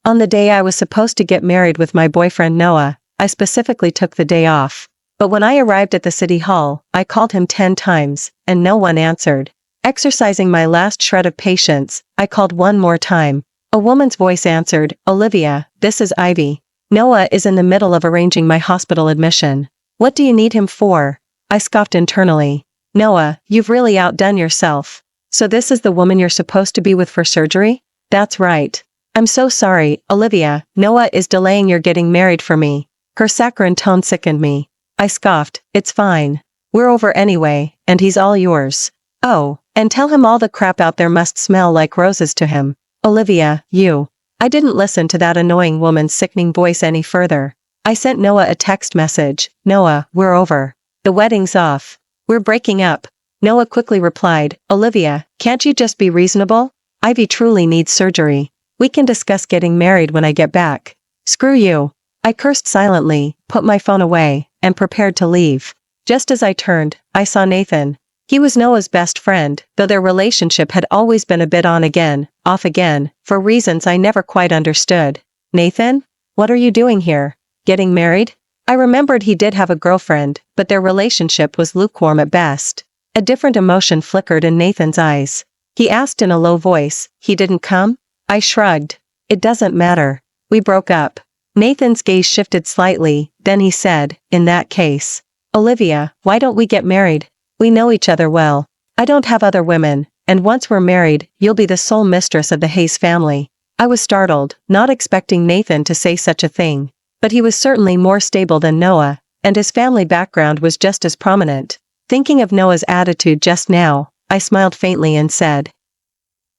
On the day I was supposed to get married with my boyfriend Noah, I specifically took the day off. But when I arrived at the city hall, I called him 10 times, and no one answered. Exercising my last shred of patience, I called one more time. A woman's voice answered, "Olivia, this is Ivy. Noah is in the middle of arranging my hospital admission. What do you need him for?" I scoffed internally. "Noah, you've really outdone yourself. So this is the woman you're supposed to be with for surgery?" "That's right. I'm so sorry, Olivia, Noah is delaying your getting married for me." Her saccharine tone sickened me. I scoffed, "It's fine. We're over anyway, and he's all yours. Oh, and tell him all the crap out there must smell like roses to him. Olivia, you." I didn't listen to that annoying woman's sickening voice any further. I sent Noah a text message, "Noah, we're over. The wedding's off. We're breaking up." Noah quickly replied, "Olivia, can't you just be reasonable? Ivy truly needs surgery. We can discuss getting married when I get back." "Screw you." I cursed silently, put my phone away, and prepared to leave. Just as I turned, I saw Nathan. He was Noah's best friend, though their relationship had always been a bit on again, off again, for reasons I never quite understood. "Nathan? What are you doing here? Getting married?" I remembered he did have a girlfriend, but their relationship was lukewarm at best. A different emotion flickered in Nathan's eyes. He asked in a low voice, "He didn't come?" I shrugged. "It doesn't matter. We broke up." Nathan's gaze shifted slightly, then he said, "In that case, Olivia, why don't we get married? We know each other well. I don't have other women, and once we're married, you'll be the sole mistress of the Hayes family." I was startled, not expecting Nathan to say such a thing. But he was certainly more stable than Noah, and his family background was just as prominent. Thinking of Noah's attitude just now, I smiled faintly and said,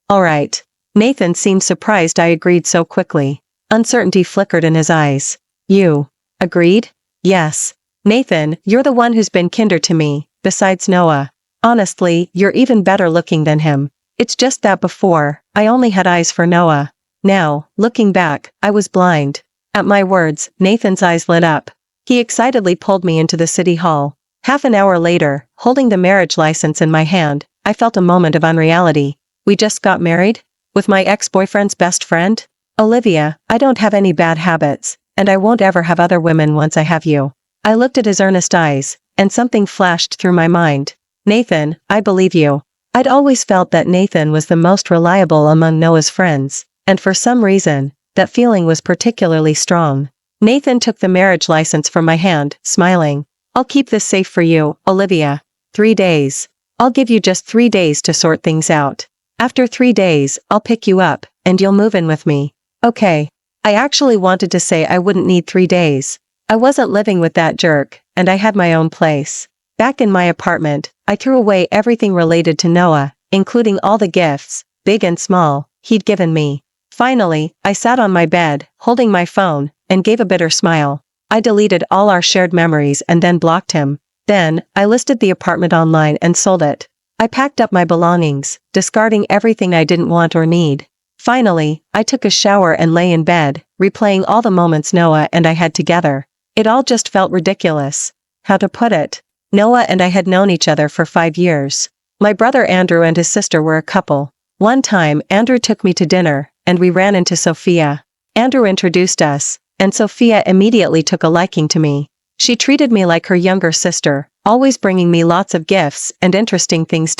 "All right." Nathan seemed surprised I agreed so quickly. Uncertainty flickered in his eyes. "You agreed?" "Yes. Nathan, you're the one who's been kinder to me, besides Noah. Honestly, you're even better looking than him. It's just that before, I only had eyes for Noah. Now, looking back, I was blind." At my words, Nathan's eyes lit up. He excitedly pulled me into the city hall. Half an hour later, holding the marriage license in my hand, I felt a moment of unreality. We just got married? With my ex-boyfriend's best friend? "Olivia, I don't have any bad habits, and I won't ever have other women once I have you." I looked at his earnest eyes, and something flashed through my mind. "Nathan, I believe you." I'd always felt that Nathan was the most reliable among Noah's friends, and for some reason, that feeling was particularly strong. Nathan took the marriage license from my hand, smiling. "I'll keep this safe for you, Olivia. 3 days. I'll give you just 3 days to sort things out. After 3 days, I'll pick you up, and you'll move in with me." "Okay." I actually wanted to say I wouldn't need 3 days. I wasn't living with that jerk, and I had my own place. Back in my apartment, I threw away everything related to Noah, including all the gifts, big and small, he'd given me. Finally, I sat on my bed, holding my phone, and gave a bitter smile. I deleted all our shared memories and then blocked him. Then, I listed the apartment online and sold it. I packed up my belongings, discarding everything I didn't want or need. Finally, I took a shower and lay in bed, replaying all the moments Noah and I had together. It all just felt ridiculous. How to put it? Noah and I had known each other for 5 years. My brother Andrew and his sister were a couple. One time, Andrew took me to dinner, and we ran into Sophia. Andrew introduced us, and Sophia immediately took a liking to me. She treated me like her younger sister, always bringing me lots of gifts and interesting things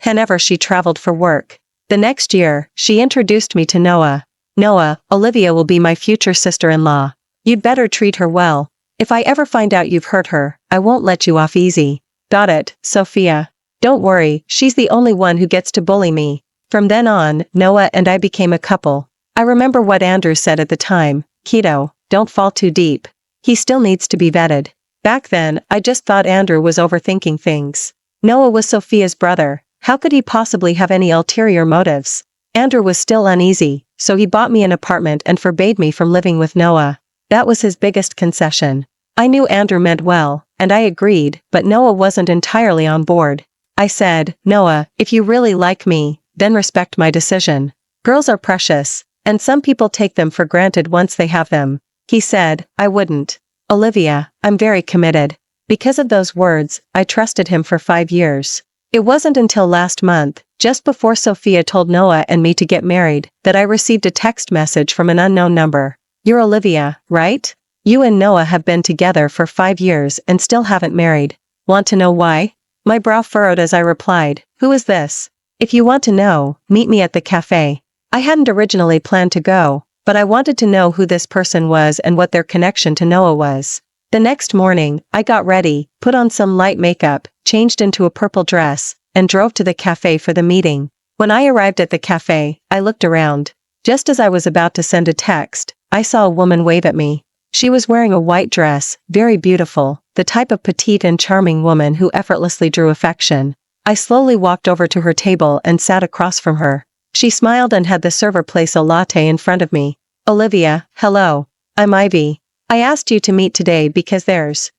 whenever she traveled for work. The next year, she introduced me to Noah. "Noah, Olivia will be my future sister-in-law. You'd better treat her well. If I ever find out you've hurt her, I won't let you off easy." "Got it, Sophia. Don't worry, she's the only one who gets to bully me." From then on, Noah and I became a couple. I remember what Andrew said at the time, "Keto, don't fall too deep. He still needs to be vetted." Back then, I just thought Andrew was overthinking things. Noah was Sophia's brother. How could he possibly have any ulterior motives? Andrew was still uneasy, so he bought me an apartment and forbade me from living with Noah. That was his biggest concession. I knew Andrew meant well, and I agreed, but Noah wasn't entirely on board. I said, "Noah, if you really like me, then respect my decision. Girls are precious, and some people take them for granted once they have them." He said, "I wouldn't. Olivia, I'm very committed." Because of those words, I trusted him for 5 years. It wasn't until last month, just before Sophia told Noah and me to get married, that I received a text message from an unknown number. You're Olivia, right? You and Noah have been together for 5 years and still haven't married. Want to know why? My brow furrowed as I replied, who is this? If you want to know, meet me at the cafe. I hadn't originally planned to go, but I wanted to know who this person was and what their connection to Noah was. The next morning, I got ready, put on some light makeup, changed into a purple dress, and drove to the cafe for the meeting. When I arrived at the cafe, I looked around. Just as I was about to send a text, I saw a woman wave at me. She was wearing a white dress, very beautiful, the type of petite and charming woman who effortlessly drew affection. I slowly walked over to her table and sat across from her. She smiled and had the server place a latte in front of me. Olivia, hello. I'm Ivy. I asked you to meet today because there's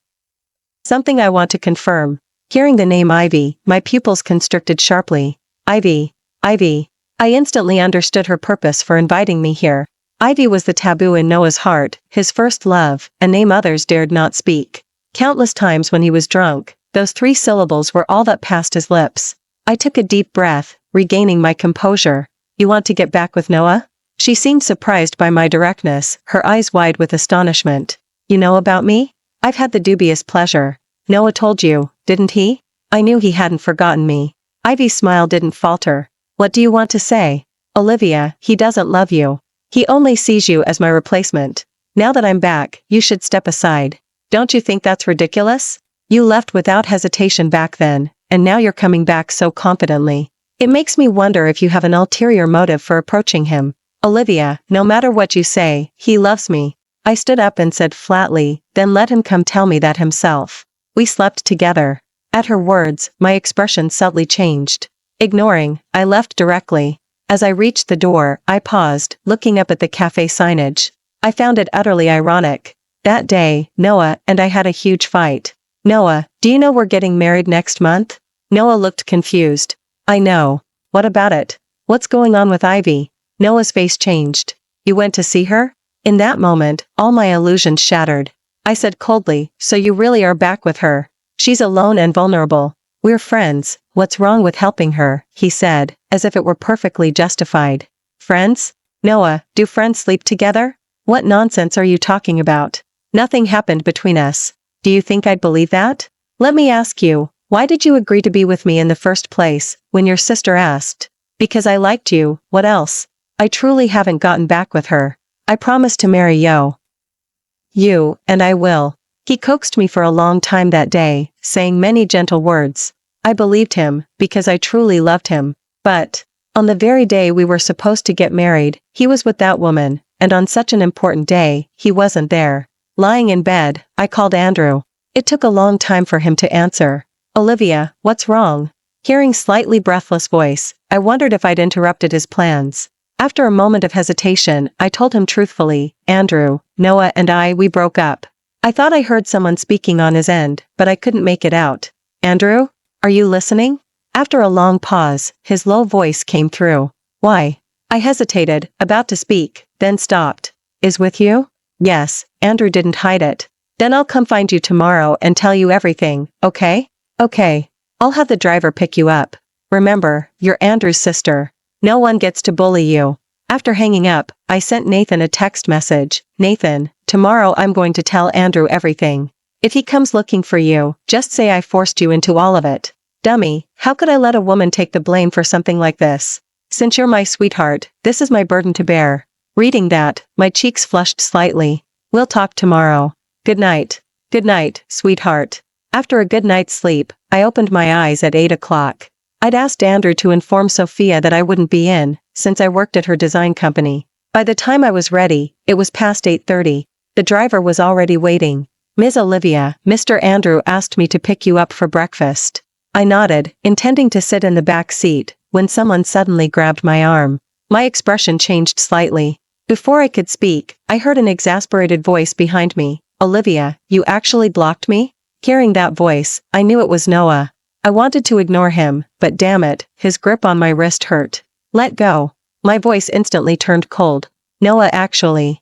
something I want to confirm. Hearing the name Ivy, my pupils constricted sharply. Ivy. Ivy. I instantly understood her purpose for inviting me here. Ivy was the taboo in Noah's heart, his first love, a name others dared not speak. Countless times when he was drunk, those 3 syllables were all that passed his lips. I took a deep breath, regaining my composure. You want to get back with Noah? She seemed surprised by my directness, her eyes wide with astonishment. You know about me? I've had the dubious pleasure. Noah told you, didn't he? I knew he hadn't forgotten me. Ivy's smile didn't falter. What do you want to say? Olivia, he doesn't love you. He only sees you as my replacement. Now that I'm back, you should step aside. Don't you think that's ridiculous? You left without hesitation back then, and now you're coming back so confidently. It makes me wonder if you have an ulterior motive for approaching him. Olivia, no matter what you say, he loves me. I stood up and said flatly, then let him come tell me that himself. We slept together. At her words, my expression subtly changed. Ignoring, I left directly. As I reached the door, I paused, looking up at the cafe signage. I found it utterly ironic. That day, Noah and I had a huge fight. Noah, do you know we're getting married next month? Noah looked confused. I know. What about it? What's going on with Ivy? Noah's face changed. You went to see her? In that moment, all my illusions shattered. I said coldly, so you really are back with her. She's alone and vulnerable. We're friends. What's wrong with helping her? He said, as if it were perfectly justified. Friends? Noah, do friends sleep together? What nonsense are you talking about? Nothing happened between us. Do you think I'd believe that? Let me ask you, why did you agree to be with me in the first place, when your sister asked? Because I liked you, what else? I truly haven't gotten back with her. I promised to marry you, and I will. He coaxed me for a long time that day, saying many gentle words. I believed him, because I truly loved him. But, on the very day we were supposed to get married, he was with that woman, and on such an important day, he wasn't there. Lying in bed, I called Andrew. It took a long time for him to answer. Olivia, what's wrong? Hearing slightly breathless voice, I wondered if I'd interrupted his plans. After a moment of hesitation, I told him truthfully, Andrew, Noah and we broke up. I thought I heard someone speaking on his end, but I couldn't make it out. Andrew? Are you listening? After a long pause, his low voice came through. Why? I hesitated, about to speak, then stopped. Is with you? Yes, Andrew didn't hide it. Then I'll come find you tomorrow and tell you everything, okay? Okay. I'll have the driver pick you up. Remember, you're Andrew's sister. No one gets to bully you. After hanging up, I sent Nathan a text message. Nathan, tomorrow I'm going to tell Andrew everything. If he comes looking for you, just say I forced you into all of it. Dummy, how could I let a woman take the blame for something like this? Since you're my sweetheart, this is my burden to bear. Reading that, my cheeks flushed slightly. We'll talk tomorrow. Good night. Good night, sweetheart. After a good night's sleep, I opened my eyes at 8 o'clock. I'd asked Andrew to inform Sophia that I wouldn't be in, since I worked at her design company. By the time I was ready, it was past 8:30. The driver was already waiting. Ms. Olivia, Mr. Andrew asked me to pick you up for breakfast. I nodded, intending to sit in the back seat, when someone suddenly grabbed my arm. My expression changed slightly. Before I could speak, I heard an exasperated voice behind me. Olivia, you actually blocked me? Hearing that voice, I knew it was Noah. I wanted to ignore him, but damn it, his grip on my wrist hurt. Let go. My voice instantly turned cold. Noah actually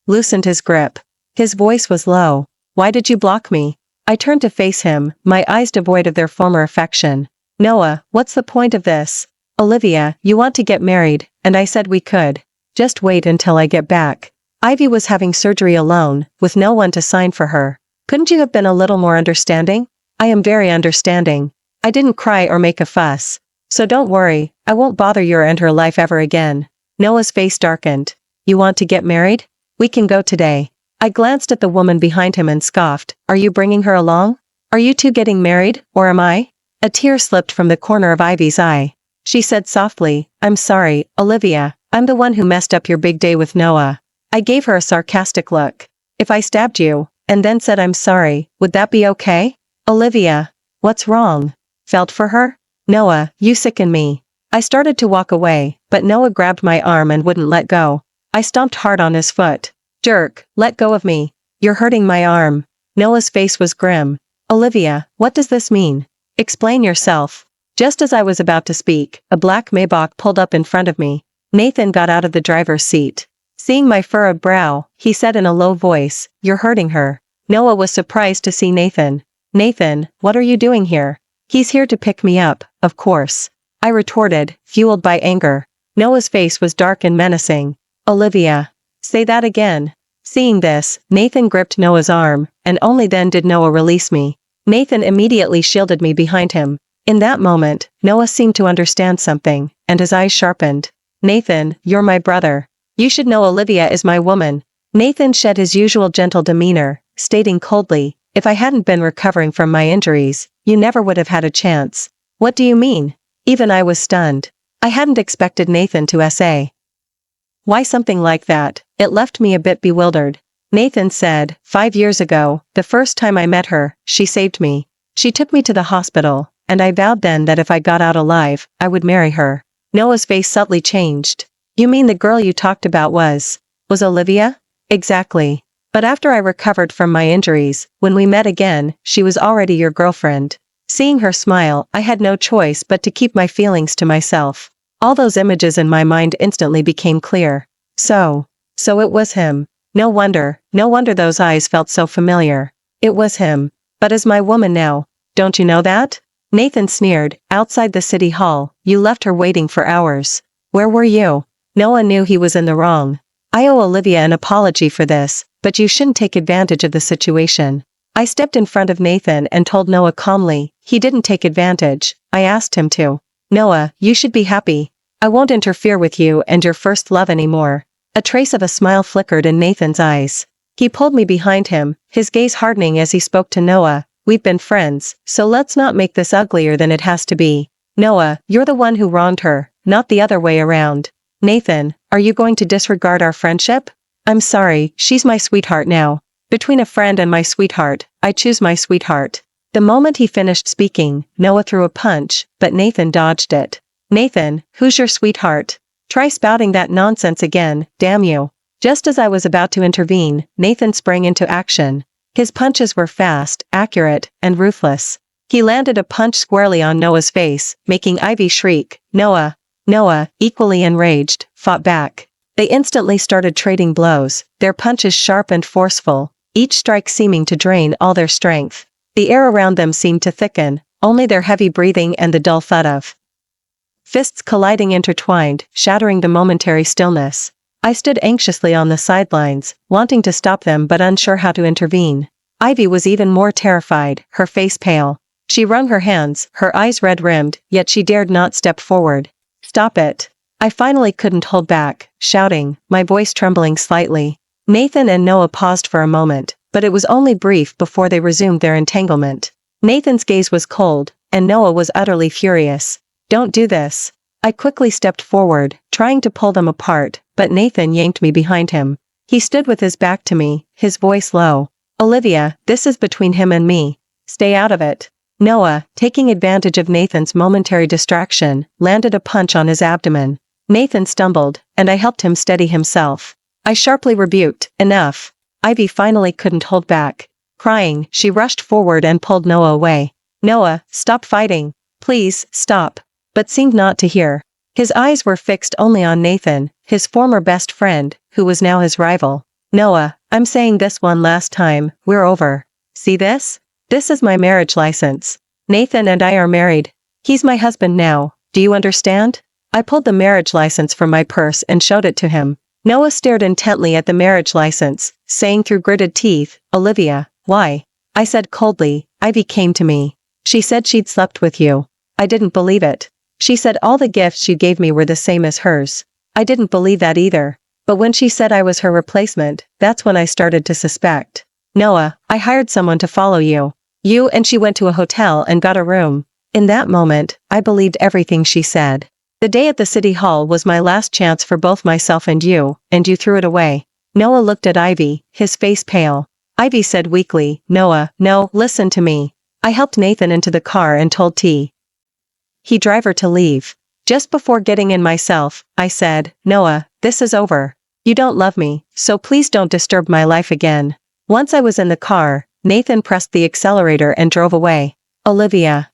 loosened his grip. His voice was low. Why did you block me? I turned to face him, my eyes devoid of their former affection. Noah, what's the point of this? Olivia, you want to get married, and I said we could. Just wait until I get back. Ivy was having surgery alone, with no one to sign for her. Couldn't you have been a little more understanding? I am very understanding. I didn't cry or make a fuss. So don't worry, I won't bother your and her life ever again. Noah's face darkened. You want to get married? We can go today. I glanced at the woman behind him and scoffed. Are you bringing her along? Are you two getting married, or am I? A tear slipped from the corner of Ivy's eye. She said softly, I'm sorry, Olivia, I'm the one who messed up your big day with Noah. I gave her a sarcastic look. If I stabbed you, and then said I'm sorry, would that be okay? Olivia, what's wrong? Felt for her? Noah, you sicken me. I started to walk away, but Noah grabbed my arm and wouldn't let go. I stomped hard on his foot. Jerk, let go of me. You're hurting my arm. Noah's face was grim. Olivia, what does this mean? Explain yourself. Just as I was about to speak, a black Maybach pulled up in front of me. Nathan got out of the driver's seat. Seeing my furrowed brow, he said in a low voice, You're hurting her. Noah was surprised to see Nathan. Nathan, what are you doing here? He's here to pick me up, of course. I retorted, fueled by anger. Noah's face was dark and menacing. Olivia. Say that again. Seeing this, Nathan gripped Noah's arm, and only then did Noah release me. Nathan immediately shielded me behind him. In that moment, Noah seemed to understand something, and his eyes sharpened. Nathan, you're my brother. You should know Olivia is my woman. Nathan shed his usual gentle demeanor, stating coldly, If I hadn't been recovering from my injuries, you never would have had a chance. What do you mean? Even I was stunned. I hadn't expected Nathan to say. Why something like that? It left me a bit bewildered. Nathan said, 5 years ago, the first time I met her, she saved me. She took me to the hospital, and I vowed then that if I got out alive, I would marry her. Noah's face subtly changed. You mean the girl you talked about was Olivia? Exactly. But after I recovered from my injuries, when we met again, she was already your girlfriend. Seeing her smile, I had no choice but to keep my feelings to myself. All those images in my mind instantly became clear. So it was him. No wonder those eyes felt so familiar. It was him. But as my woman now, don't you know that? Nathan sneered, outside the city hall, you left her waiting for hours. Where were you? Noah knew he was in the wrong. I owe Olivia an apology for this, but you shouldn't take advantage of the situation. I stepped in front of Nathan and told Noah calmly, he didn't take advantage, I asked him to. Noah, you should be happy. I won't interfere with you and your first love anymore. A trace of a smile flickered in Nathan's eyes. He pulled me behind him, his gaze hardening as he spoke to Noah. We've been friends, so let's not make this uglier than it has to be. Noah, you're the one who wronged her, not the other way around. Nathan, are you going to disregard our friendship? I'm sorry, she's my sweetheart now. Between a friend and my sweetheart, I choose my sweetheart. The moment he finished speaking, Noah threw a punch, but Nathan dodged it. Nathan, who's your sweetheart? Try spouting that nonsense again, damn you. Just as I was about to intervene, Nathan sprang into action. His punches were fast, accurate, and ruthless. He landed a punch squarely on Noah's face, making Ivy shriek. Noah, equally enraged, fought back. They instantly started trading blows, their punches sharp and forceful, each strike seeming to drain all their strength. The air around them seemed to thicken, only their heavy breathing and the dull thud of fists colliding intertwined, shattering the momentary stillness. I stood anxiously on the sidelines, wanting to stop them but unsure how to intervene. Ivy was even more terrified, her face pale. She wrung her hands, her eyes red-rimmed, yet she dared not step forward. Stop it. I finally couldn't hold back, shouting, my voice trembling slightly. Nathan and Noah paused for a moment, but it was only brief before they resumed their entanglement. Nathan's gaze was cold, and Noah was utterly furious. Don't do this. I quickly stepped forward, trying to pull them apart, but Nathan yanked me behind him. He stood with his back to me, his voice low. Olivia, this is between him and me. Stay out of it. Noah, taking advantage of Nathan's momentary distraction, landed a punch on his abdomen. Nathan stumbled, and I helped him steady himself. I sharply rebuked, enough. Ivy finally couldn't hold back. Crying, she rushed forward and pulled Noah away. Noah, stop fighting. Please, stop. But seemed not to hear. His eyes were fixed only on Nathan, his former best friend, who was now his rival. Noah, I'm saying this one last time, we're over. See this? This is my marriage license. Nathan and I are married. He's my husband now, do you understand? I pulled the marriage license from my purse and showed it to him. Noah stared intently at the marriage license, saying through gritted teeth, "Olivia, why?" I said coldly, "Ivy came to me. She said she'd slept with you." I didn't believe it. She said all the gifts she gave me were the same as hers. I didn't believe that either. But when she said I was her replacement, that's when I started to suspect. "Noah, I hired someone to follow you. You and she went to a hotel and got a room." In that moment, I believed everything she said. The day at the city hall was my last chance for both myself and you threw it away. Noah looked at Ivy, his face pale. Ivy said weakly, "Noah, no, listen to me." I helped Nathan into the car and told He driver to leave. Just before getting in myself, I said, "Noah, this is over. You don't love me, so please don't disturb my life again." Once I was in the car, Nathan pressed the accelerator and drove away. "Olivia."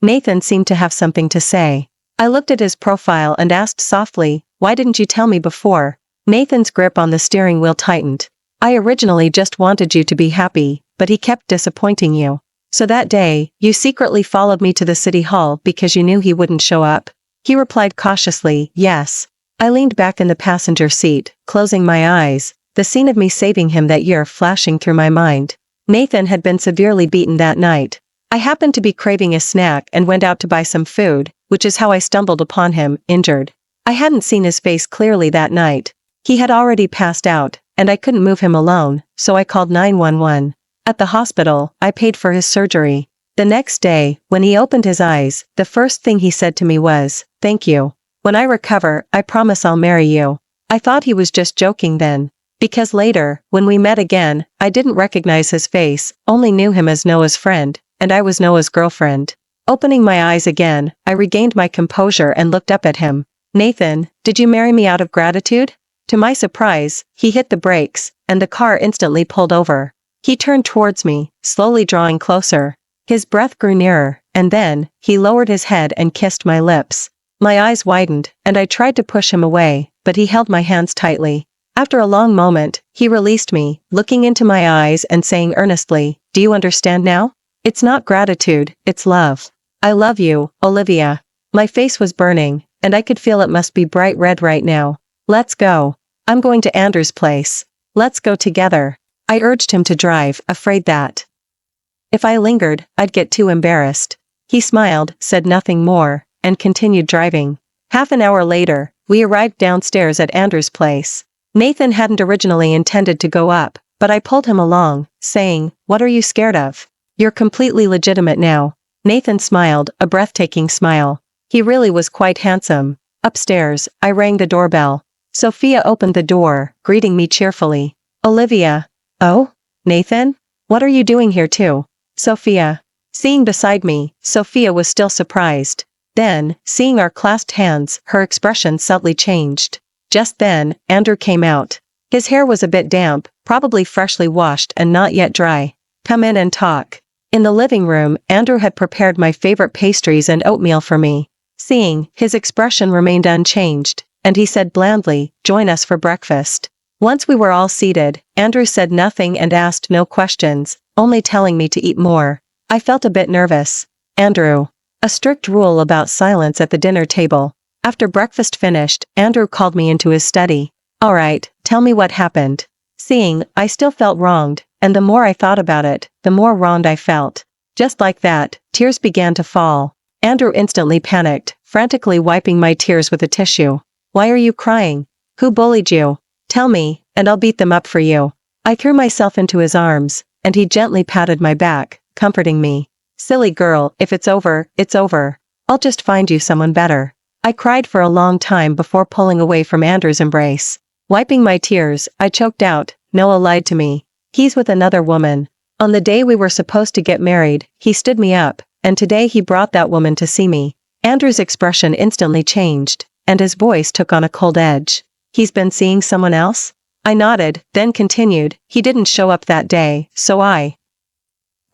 Nathan seemed to have something to say. I looked at his profile and asked softly, "Why didn't you tell me before?" Nathan's grip on the steering wheel tightened. "I originally just wanted you to be happy, but he kept disappointing you. So that day, you secretly followed me to the city hall because you knew he wouldn't show up?" He replied cautiously, "Yes." I leaned back in the passenger seat, closing my eyes, the scene of me saving him that year flashing through my mind. Nathan had been severely beaten that night. I happened to be craving a snack and went out to buy some food, which is how I stumbled upon him, injured. I hadn't seen his face clearly that night. He had already passed out, and I couldn't move him alone, so I called 911. At the hospital, I paid for his surgery. The next day, when he opened his eyes, the first thing he said to me was, "Thank you. When I recover, I promise I'll marry you." I thought he was just joking then. Because later, when we met again, I didn't recognize his face, only knew him as Noah's friend, and I was Noah's girlfriend. Opening my eyes again, I regained my composure and looked up at him. "Nathan, did you marry me out of gratitude?" To my surprise, he hit the brakes, and the car instantly pulled over. He turned towards me, slowly drawing closer. His breath grew nearer, and then, he lowered his head and kissed my lips. My eyes widened, and I tried to push him away, but he held my hands tightly. After a long moment, he released me, looking into my eyes and saying earnestly, "Do you understand now? It's not gratitude, it's love. I love you, Olivia." My face was burning, and I could feel it must be bright red right now. "Let's go. I'm going to Andrew's place. Let's go together." I urged him to drive, afraid that if I lingered, I'd get too embarrassed. He smiled, said nothing more, and continued driving. Half an hour later, we arrived downstairs at Andrew's place. Nathan hadn't originally intended to go up, but I pulled him along, saying, "What are you scared of? You're completely legitimate now." Nathan smiled, a breathtaking smile. He really was quite handsome. Upstairs, I rang the doorbell. Sophia opened the door, greeting me cheerfully. "Olivia." "Oh? Nathan? What are you doing here too?" Sophia. Seeing beside me, Sophia was still surprised. Then, seeing our clasped hands, her expression subtly changed. Just then, Andrew came out. His hair was a bit damp, probably freshly washed and not yet dry. "Come in and talk." In the living room, Andrew had prepared my favorite pastries and oatmeal for me. Seeing, his expression remained unchanged, and he said blandly, "Join us for breakfast." Once we were all seated, Andrew said nothing and asked no questions, only telling me to eat more. I felt a bit nervous. "Andrew." A strict rule about silence at the dinner table. After breakfast finished, Andrew called me into his study. "All right, tell me what happened." Seeing, I still felt wronged, and the more I thought about it, the more wronged I felt. Just like that, tears began to fall. Andrew instantly panicked, frantically wiping my tears with a tissue. "Why are you crying? Who bullied you? Tell me, and I'll beat them up for you." I threw myself into his arms, and he gently patted my back, comforting me. "Silly girl, if it's over, it's over. I'll just find you someone better." I cried for a long time before pulling away from Andrew's embrace. Wiping my tears, I choked out, "Noah lied to me. He's with another woman. On the day we were supposed to get married, he stood me up, and today he brought that woman to see me." Andrew's expression instantly changed, and his voice took on a cold edge. "He's been seeing someone else?" I nodded, then continued, "He didn't show up that day, so I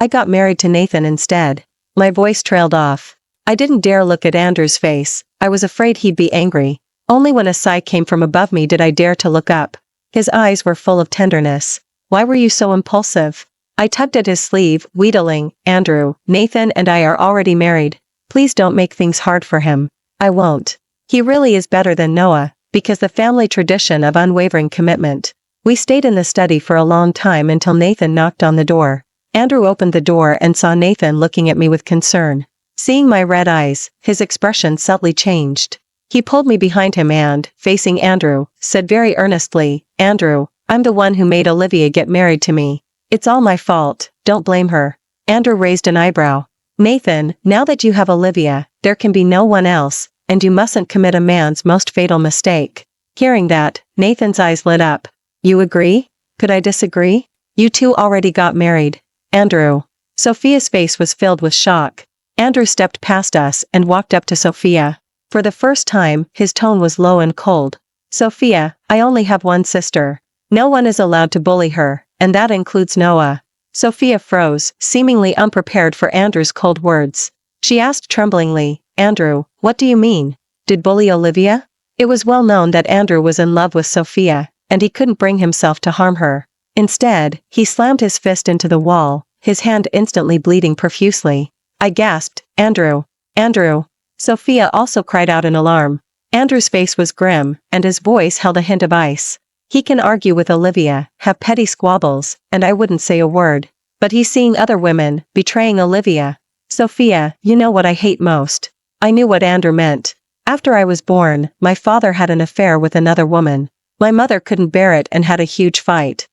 got married to Nathan instead." My voice trailed off. I didn't dare look at Andrew's face. I was afraid he'd be angry. Only when a sigh came from above me did I dare to look up. His eyes were full of tenderness. "Why were you so impulsive?" I tugged at his sleeve, wheedling, "Andrew, Nathan and I are already married." Please don't make things hard for him. I won't. He really is better than Noah, because the family tradition of unwavering commitment. We stayed in the study for a long time until Nathan knocked on the door. Andrew opened the door and saw Nathan looking at me with concern. Seeing my red eyes, his expression subtly changed. He pulled me behind him and, facing Andrew, said very earnestly, Andrew, I'm the one who made Olivia get married to me. It's all my fault, don't blame her. Andrew raised an eyebrow. Nathan, now that you have Olivia, there can be no one else, and you mustn't commit a man's most fatal mistake. Hearing that, Nathan's eyes lit up. You agree? Could I disagree? You two already got married. Andrew. Sophia's face was filled with shock. Andrew stepped past us and walked up to Sophia. For the first time, his tone was low and cold. Sophia, I only have one sister. No one is allowed to bully her, and that includes Noah. Sophia froze, seemingly unprepared for Andrew's cold words. She asked tremblingly, Andrew, what do you mean? Did bully Olivia? It was well known that Andrew was in love with Sophia, and he couldn't bring himself to harm her. Instead, he slammed his fist into the wall, his hand instantly bleeding profusely. I gasped, Andrew. Andrew. Sophia also cried out in alarm. Andrew's face was grim, and his voice held a hint of ice. He can argue with Olivia, have petty squabbles, and I wouldn't say a word. But he's seeing other women, betraying Olivia. Sophia, you know what I hate most. I knew what Andrew meant. After I was born, my father had an affair with another woman. My mother couldn't bear it and had a huge fight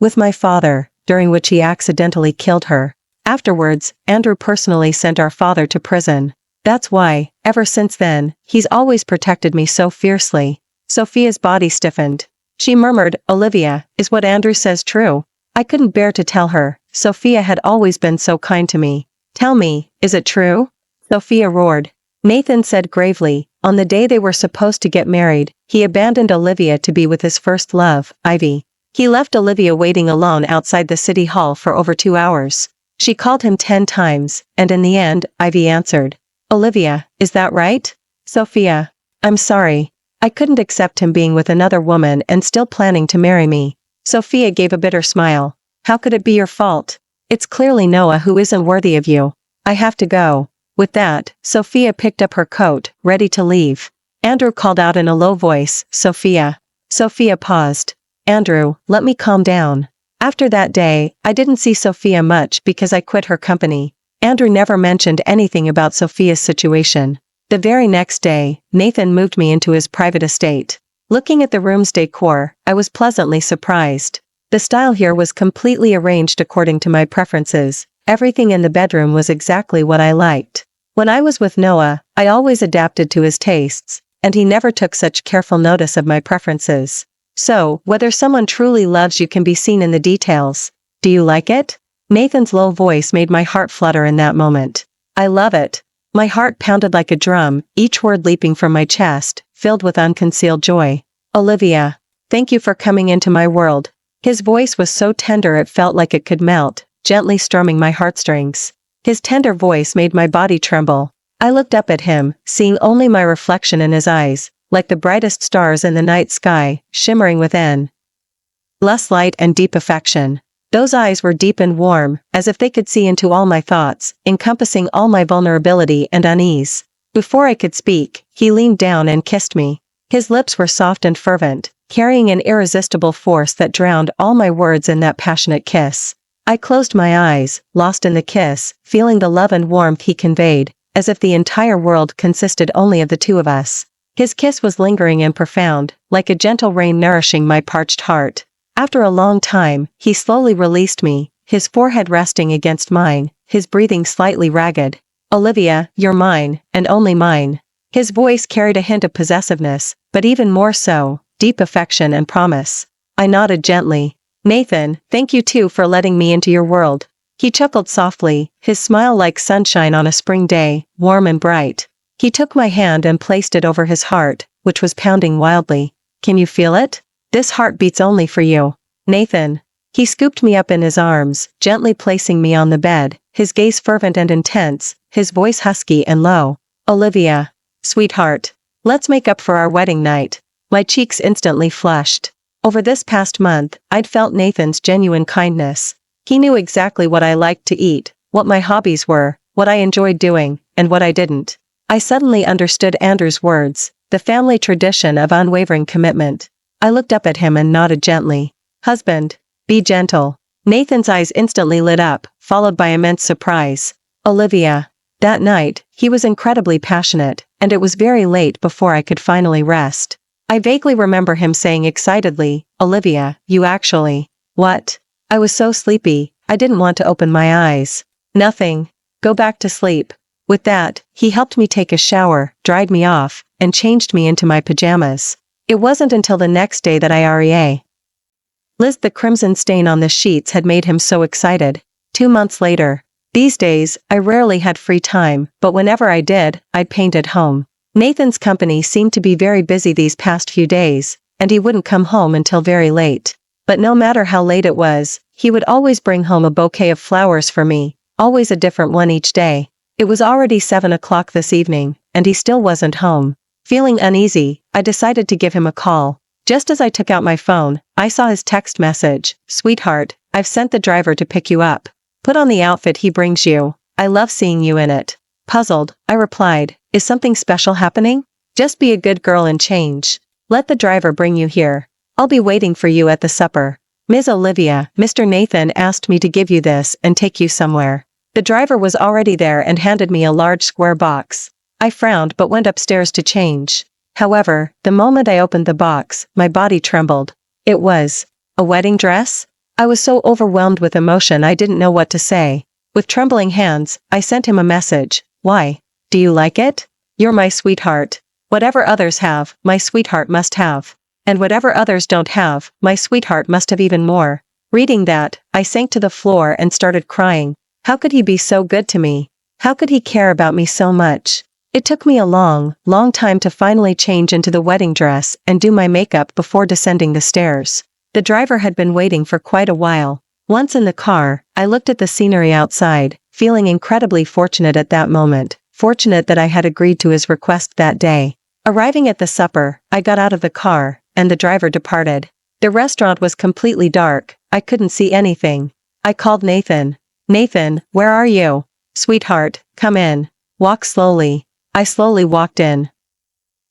with my father, during which he accidentally killed her. Afterwards, Andrew personally sent our father to prison. That's why, ever since then, he's always protected me so fiercely. Sophia's body stiffened. She murmured, Olivia, is what Andrew says true? I couldn't bear to tell her. Sophia had always been so kind to me. Tell me, is it true? Sophia roared. Nathan said gravely, on the day they were supposed to get married, he abandoned Olivia to be with his first love, Ivy. He left Olivia waiting alone outside the city hall for over 2 hours. She called him 10 times, and in the end, Ivy answered. Olivia, is that right? Sophia. I'm sorry. I couldn't accept him being with another woman and still planning to marry me. Sophia gave a bitter smile. How could it be your fault? It's clearly Noah who isn't worthy of you. I have to go. With that, Sophia picked up her coat, ready to leave. Andrew called out in a low voice, Sophia. Sophia paused. Andrew, let me calm down. After that day, I didn't see Sophia much because I quit her company. Andrew never mentioned anything about Sophia's situation. The very next day, Nathan moved me into his private estate. Looking at the room's decor, I was pleasantly surprised. The style here was completely arranged according to my preferences. Everything in the bedroom was exactly what I liked. When I was with Noah, I always adapted to his tastes, and he never took such careful notice of my preferences. So, whether someone truly loves you can be seen in the details. Do you like it? Nathan's low voice made my heart flutter in that moment. I love it. My heart pounded like a drum, each word leaping from my chest, filled with unconcealed joy. Olivia. Thank you for coming into my world. His voice was so tender it felt like it could melt, gently strumming my heartstrings. His tender voice made my body tremble. I looked up at him, seeing only my reflection in his eyes, like the brightest stars in the night sky, shimmering with endless light and deep affection. Those eyes were deep and warm, as if they could see into all my thoughts, encompassing all my vulnerability and unease. Before I could speak, he leaned down and kissed me. His lips were soft and fervent, carrying an irresistible force that drowned all my words in that passionate kiss. I closed my eyes, lost in the kiss, feeling the love and warmth he conveyed, as if the entire world consisted only of the two of us. His kiss was lingering and profound, like a gentle rain nourishing my parched heart. After a long time, he slowly released me, his forehead resting against mine, his breathing slightly ragged. Olivia, you're mine, and only mine. His voice carried a hint of possessiveness, but even more so, deep affection and promise. I nodded gently. Nathan, thank you too for letting me into your world. He chuckled softly, his smile like sunshine on a spring day, warm and bright. He took my hand and placed it over his heart, which was pounding wildly. Can you feel it? This heart beats only for you. Nathan. He scooped me up in his arms, gently placing me on the bed, his gaze fervent and intense, his voice husky and low. Olivia. Sweetheart. Let's make up for our wedding night. My cheeks instantly flushed. Over this past month, I'd felt Nathan's genuine kindness. He knew exactly what I liked to eat, what my hobbies were, what I enjoyed doing, and what I didn't. I suddenly understood Andrew's words, the family tradition of unwavering commitment. I looked up at him and nodded gently. Husband, be gentle. Nathan's eyes instantly lit up, followed by immense surprise. Olivia. That night, he was incredibly passionate, and it was very late before I could finally rest. I vaguely remember him saying excitedly, Olivia, you actually. What? I was so sleepy, I didn't want to open my eyes. Nothing. Go back to sleep. With that, he helped me take a shower, dried me off, and changed me into my pajamas. It wasn't until the next day that I realized the crimson stain on the sheets had made him so excited. 2 months later. These days, I rarely had free time, but whenever I did, I'd paint at home. Nathan's company seemed to be very busy these past few days, and he wouldn't come home until very late. But no matter how late it was, he would always bring home a bouquet of flowers for me, always a different one each day. It was already 7 o'clock this evening, and he still wasn't home. Feeling uneasy, I decided to give him a call. Just as I took out my phone, I saw his text message, Sweetheart, I've sent the driver to pick you up. Put on the outfit he brings you. I love seeing you in it. Puzzled, I replied, Is something special happening? Just be a good girl and change. Let the driver bring you here. I'll be waiting for you at the supper. Ms. Olivia, Mr. Nathan asked me to give you this and take you somewhere. The driver was already there and handed me a large square box. I frowned but went upstairs to change. However, the moment I opened the box, my body trembled. It was a wedding dress? I was so overwhelmed with emotion I didn't know what to say. With trembling hands, I sent him a message. Why? Do you like it? You're my sweetheart. Whatever others have, my sweetheart must have. And whatever others don't have, my sweetheart must have even more. Reading that, I sank to the floor and started crying. How could he be so good to me? How could he care about me so much? It took me a long, long time to finally change into the wedding dress and do my makeup before descending the stairs. The driver had been waiting for quite a while. Once in the car, I looked at the scenery outside, feeling incredibly fortunate at that moment, fortunate that I had agreed to his request that day. Arriving at the supper, I got out of the car, and the driver departed. The restaurant was completely dark, I couldn't see anything. I called Nathan. Nathan, where are you? Sweetheart, come in. Walk slowly. I slowly walked in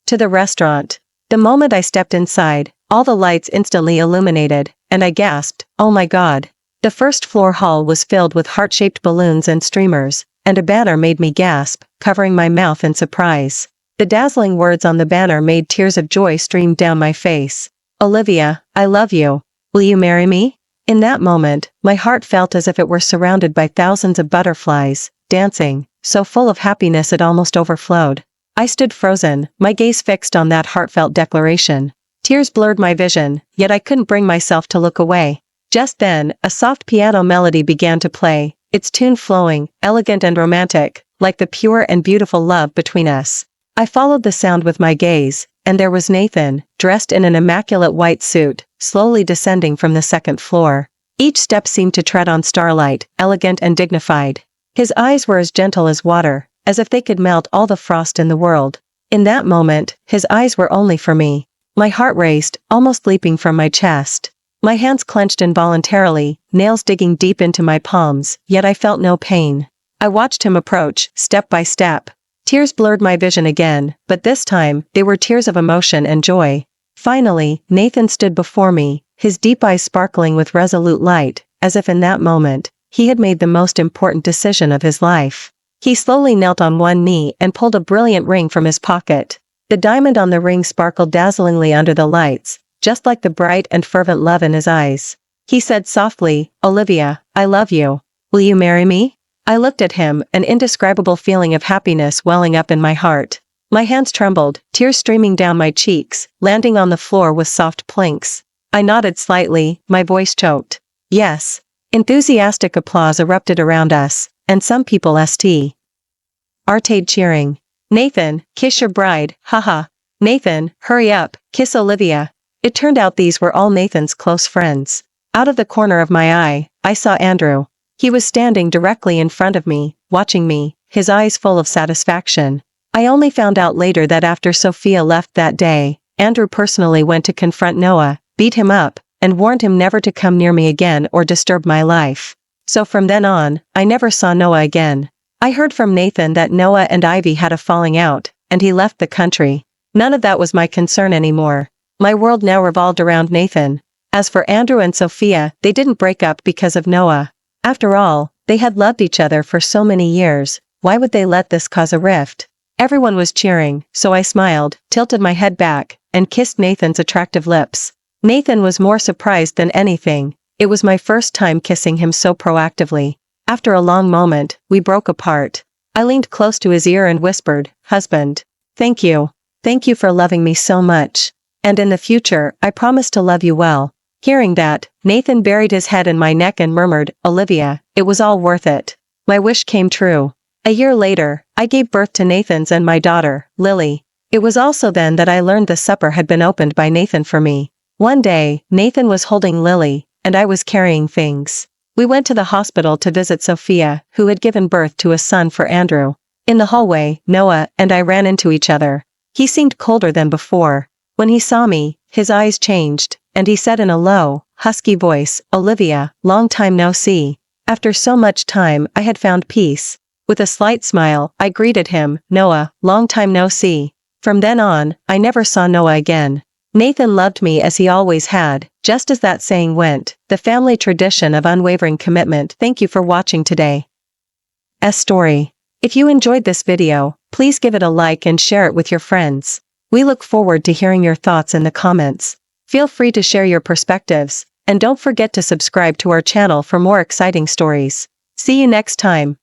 to the restaurant. The moment I stepped inside, all the lights instantly illuminated, and I gasped, oh my God. The first floor hall was filled with heart-shaped balloons and streamers, and a banner made me gasp, covering my mouth in surprise. The dazzling words on the banner made tears of joy stream down my face. Olivia, I love you. Will you marry me? In that moment, my heart felt as if it were surrounded by thousands of butterflies, dancing, so full of happiness it almost overflowed. I stood frozen, my gaze fixed on that heartfelt declaration. Tears blurred my vision, yet I couldn't bring myself to look away. Just then, a soft piano melody began to play, its tune flowing, elegant and romantic, like the pure and beautiful love between us. I followed the sound with my gaze, and there was Nathan, dressed in an immaculate white suit, slowly descending from the second floor. Each step seemed to tread on starlight, elegant and dignified. His eyes were as gentle as water, as if they could melt all the frost in the world. In that moment, his eyes were only for me. My heart raced, almost leaping from my chest. My hands clenched involuntarily, nails digging deep into my palms, yet I felt no pain. I watched him approach, step by step. Tears blurred my vision again, but this time, they were tears of emotion and joy. Finally, Nathan stood before me, his deep eyes sparkling with resolute light, as if in that moment, he had made the most important decision of his life. He slowly knelt on one knee and pulled a brilliant ring from his pocket. The diamond on the ring sparkled dazzlingly under the lights, just like the bright and fervent love in his eyes. He said softly, Olivia, I love you. Will you marry me? I looked at him, an indescribable feeling of happiness welling up in my heart. My hands trembled, tears streaming down my cheeks, landing on the floor with soft plinks. I nodded slightly, my voice choked. Yes. Enthusiastic applause erupted around us, and some people started cheering. Nathan, kiss your bride, haha. Nathan, hurry up, kiss Olivia. It turned out these were all Nathan's close friends. Out of the corner of my eye, I saw Andrew. He was standing directly in front of me, watching me, his eyes full of satisfaction. I only found out later that after Sophia left that day, Andrew personally went to confront Noah, beat him up, and warned him never to come near me again or disturb my life. So from then on, I never saw Noah again. I heard from Nathan that Noah and Ivy had a falling out, and he left the country. None of that was my concern anymore. My world now revolved around Nathan. As for Andrew and Sophia, they didn't break up because of Noah. After all, they had loved each other for so many years. Why would they let this cause a rift? Everyone was cheering, so I smiled, tilted my head back, and kissed Nathan's attractive lips. Nathan was more surprised than anything. It was my first time kissing him so proactively. After a long moment, we broke apart. I leaned close to his ear and whispered, "Husband. Thank you. Thank you for loving me so much. And in the future, I promise to love you well." Hearing that, Nathan buried his head in my neck and murmured, "Olivia, it was all worth it." My wish came true. A year later, I gave birth to Nathan's and my daughter, Lily. It was also then that I learned the supper had been opened by Nathan for me. One day, Nathan was holding Lily, and I was carrying things. We went to the hospital to visit Sophia, who had given birth to a son for Andrew. In the hallway, Noah and I ran into each other. He seemed colder than before. When he saw me, his eyes changed, and he said in a low, husky voice, "Olivia, long time no see." After so much time, I had found peace. With a slight smile, I greeted him, "Noah, long time no see." From then on, I never saw Noah again. Nathan loved me as he always had, just as that saying went, the family tradition of unwavering commitment. Thank you for watching today's story. If you enjoyed this video, please give it a like and share it with your friends. We look forward to hearing your thoughts in the comments. Feel free to share your perspectives, and don't forget to subscribe to our channel for more exciting stories. See you next time.